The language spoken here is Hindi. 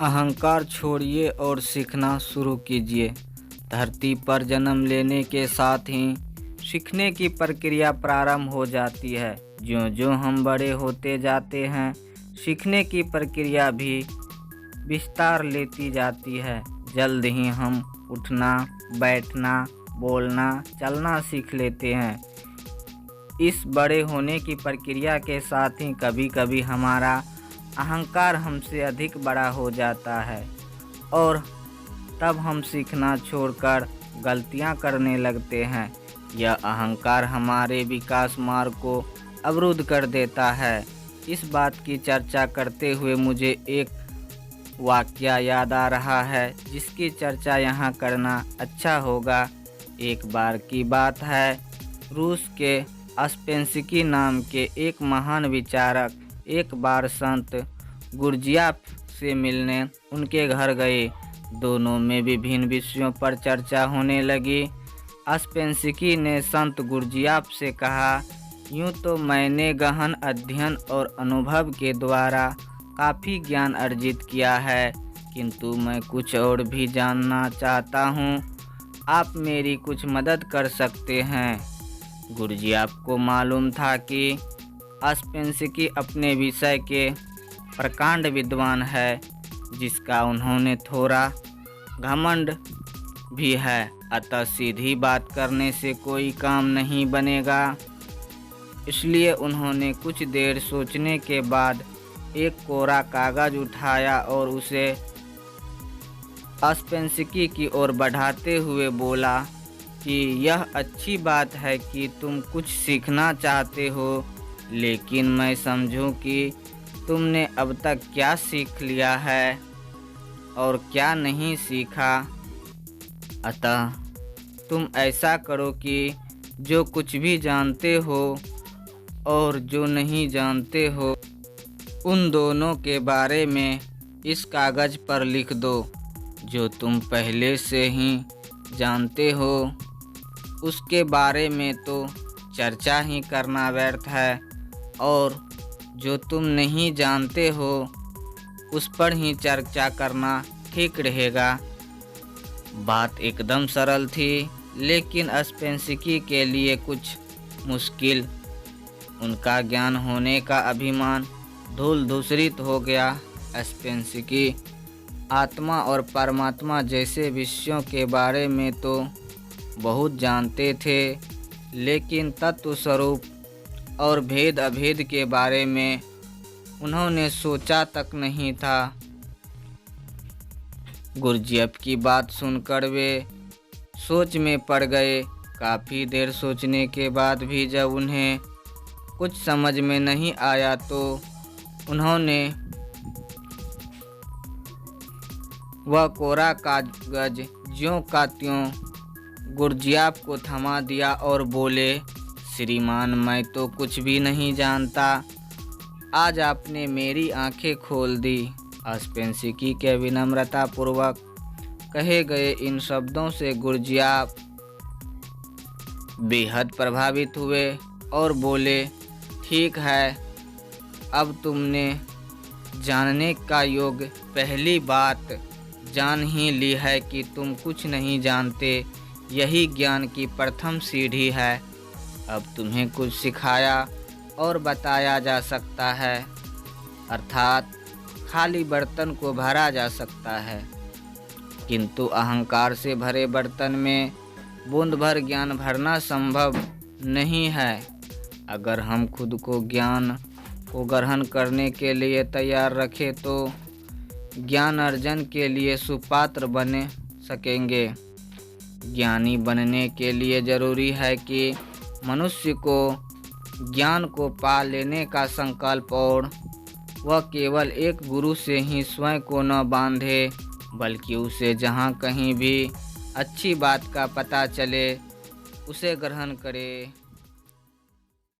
अहंकार छोड़िए और सीखना शुरू कीजिए। धरती पर जन्म लेने के साथ ही सीखने की प्रक्रिया प्रारंभ हो जाती है। ज्यों-ज्यों हम बड़े होते जाते हैं, सीखने की प्रक्रिया भी विस्तार लेती जाती है। जल्द ही हम उठना, बैठना, बोलना, चलना सीख लेते हैं। इस बड़े होने की प्रक्रिया के साथ ही कभी-कभी हमारा अहंकार हमसे अधिक बड़ा हो जाता है और तब हम सीखना छोड़कर गलतियां करने लगते हैं। यह अहंकार हमारे विकास मार्ग को अवरुद्ध कर देता है। इस बात की चर्चा करते हुए मुझे एक वाकया याद आ रहा है जिसकी चर्चा यहाँ करना अच्छा होगा। एक बार की बात है, रूस के स्पेंसकी नाम के एक महान विचारक एक बार संत गुरजियाफ से मिलने उनके घर गए। दोनों में विभिन्न विषयों पर चर्चा होने लगी। स्पेंसकी ने संत गुरजियाफ से कहा, यूँ तो मैंने गहन अध्ययन और अनुभव के द्वारा काफ़ी ज्ञान अर्जित किया है, किंतु मैं कुछ और भी जानना चाहता हूँ। आप मेरी कुछ मदद कर सकते हैं। गुरजियाफ को मालूम था कि स्पेंसकी अपने विषय के प्रकांड विद्वान है, जिसका उन्होंने थोड़ा घमंड भी है, अतः सीधी बात करने से कोई काम नहीं बनेगा। इसलिए उन्होंने कुछ देर सोचने के बाद एक कोरा कागज उठाया और उसे स्पेंसकी की ओर बढ़ाते हुए बोला कि यह अच्छी बात है कि तुम कुछ सीखना चाहते हो, लेकिन मैं समझूं कि तुमने अब तक क्या सीख लिया है और क्या नहीं सीखा। अतः तुम ऐसा करो कि जो कुछ भी जानते हो और जो नहीं जानते हो, उन दोनों के बारे में इस कागज़ पर लिख दो। जो तुम पहले से ही जानते हो उसके बारे में तो चर्चा ही करना व्यर्थ है, और जो तुम नहीं जानते हो उस पर ही चर्चा करना ठीक रहेगा। बात एकदम सरल थी, लेकिन स्पेंसकी के लिए कुछ मुश्किल। उनका ज्ञान होने का अभिमान धूल धूसरित हो गया। स्पेंसकी आत्मा और परमात्मा जैसे विषयों के बारे में तो बहुत जानते थे, लेकिन तत्व स्वरूप और भेद अभेद के बारे में उन्होंने सोचा तक नहीं था। गुरजियाफ की बात सुनकर वे सोच में पड़ गए। काफ़ी देर सोचने के बाद भी जब उन्हें कुछ समझ में नहीं आया तो उन्होंने वह कोरा कागज ज्यों का त्यों गुरजियाफ को थमा दिया और बोले, श्रीमान, मैं तो कुछ भी नहीं जानता। आज आपने मेरी आंखें खोल दी। स्पेंसकी के विनम्रतापूर्वक कहे गए इन शब्दों से गुरजियाफ बेहद प्रभावित हुए और बोले, ठीक है, अब तुमने जानने का योग्य पहली बात जान ही ली है कि तुम कुछ नहीं जानते। यही ज्ञान की प्रथम सीढ़ी है। अब तुम्हें कुछ सिखाया और बताया जा सकता है, अर्थात खाली बर्तन को भरा जा सकता है, किंतु अहंकार से भरे बर्तन में बूंद भर ज्ञान भरना संभव नहीं है। अगर हम खुद को ज्ञान को ग्रहण करने के लिए तैयार रखें तो ज्ञान अर्जन के लिए सुपात्र बन सकेंगे। ज्ञानी बनने के लिए जरूरी है कि मनुष्य को ज्ञान को पा लेने का संकल्प, और वह केवल एक गुरु से ही स्वयं को न बांधे, बल्कि उसे जहाँ कहीं भी अच्छी बात का पता चले उसे ग्रहण करे।